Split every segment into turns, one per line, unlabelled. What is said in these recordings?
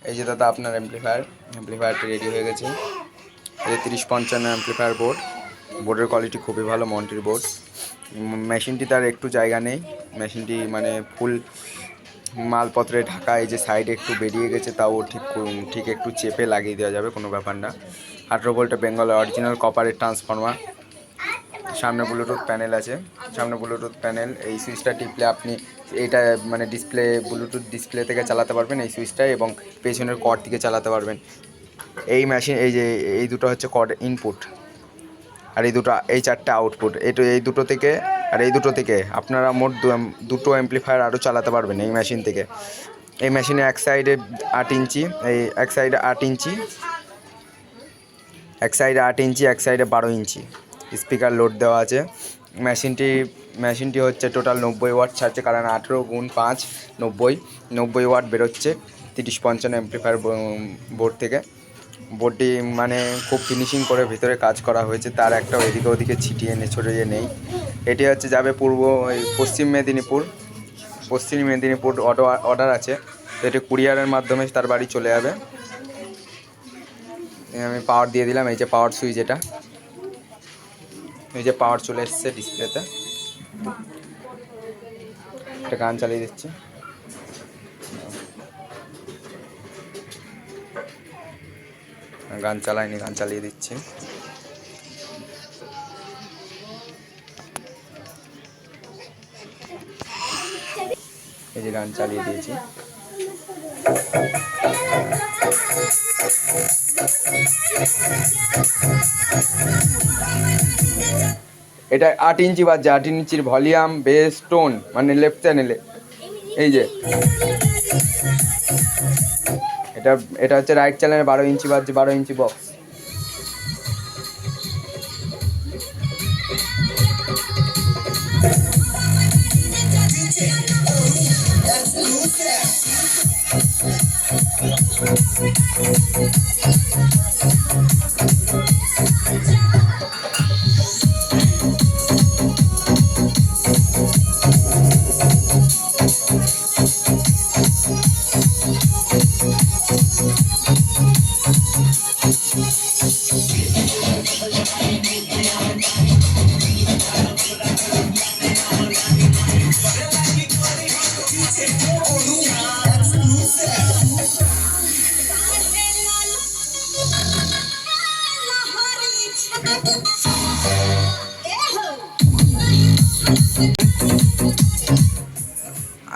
এই যে দাদা আপনার অ্যাম্প্লিফায়ারটি রেডি হয়ে গেছে। এই যে 3055 অ্যাম্প্লিফায়ার বোর্ডের কোয়ালিটি খুবই ভালো, মন্টির বোর্ড। মেশিনটি তার একটু জায়গা নেই, মেশিনটি মানে ফুল মালপত্রে ঢাকা। এই যে সাইডে একটু বেরিয়ে গেছে, তাও ঠিক একটু চেপে লাগিয়ে দেওয়া যাবে, কোনো ব্যাপার না। 18 ভোল্টের বেঙ্গলের অরিজিনাল কপারের ট্রান্সফর্মার। সামনে ব্লুটুথ প্যানেল আছে, এই সুইচটা টিপলে আপনি এইটা মানে ব্লুটুথ ডিসপ্লে থেকে চালাতে পারবেন এই সুইচটাই, এবং পেছনের কর্ড থেকে চালাতে পারবেন। এই মেশিন এই দুটো হচ্ছে কর্ড ইনপুট, আর এই চারটে আউটপুট। এই দুটো থেকে আর এই দুটো থেকে আপনারা মোট দুটো অ্যাম্প্লিফায়ার আরও চালাতে পারবেন এই মেশিন থেকে। এই মেশিনে এক সাইডে 8 ইঞ্চি, এক সাইডে 8 ইঞ্চি, এক সাইডে 12 ইঞ্চি স্পিকার লোড দেওয়া আছে। মেশিনটি হচ্ছে টোটাল 90 ওয়াট ছাড়ছে, কারণ 18 গুণ 5 90 ওয়াট বেরোচ্ছে 3055 অ্যাম্প্লিফায়ার বোর্ড থেকে। বোর্ডটি মানে খুব ফিনিশিং করে ভিতরে কাজ করা হয়েছে, তার একটা এদিকে ওদিকে ছড়িয়ে নেই। এটি হচ্ছে যাবে পশ্চিম মেদিনীপুর অর্ডার আছে, তো এটি কুরিয়ারের মাধ্যমে তার বাড়ি চলে যাবে। আমি পাওয়ার দিয়ে দিলাম, এই যে পাওয়ার সুইচ, এই যে পাওয়ার চলে এসছে ডিসপ্লেতে। একটা গান চালিয়ে দিচ্ছি। গান চালিয়ে দিচ্ছি। এই যে গান চালিয়ে দিয়েছি। এটা 8 ইঞ্চি বাজছে, 8 ইঞ্চির ভলিউম, বেস, টোন, মানে লেফট চ্যানেলে। এই যে এটা হচ্ছে রাইট চ্যানেলে 12 ইঞ্চি বাজছে, 12 ইঞ্চি বক্স।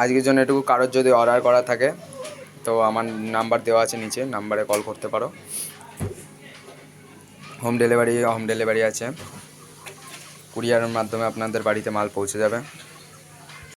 আজকের জন্য এটুকু। কারোর যদি অর্ডার করা থাকে তো আমার নাম্বার দেওয়া আছে নিচে, নাম্বারে কল করতে পারো। হোম ডেলিভারি আছে, কুরিয়ারের মাধ্যমে আপনাদের বাড়িতে মাল পৌঁছে যাবে।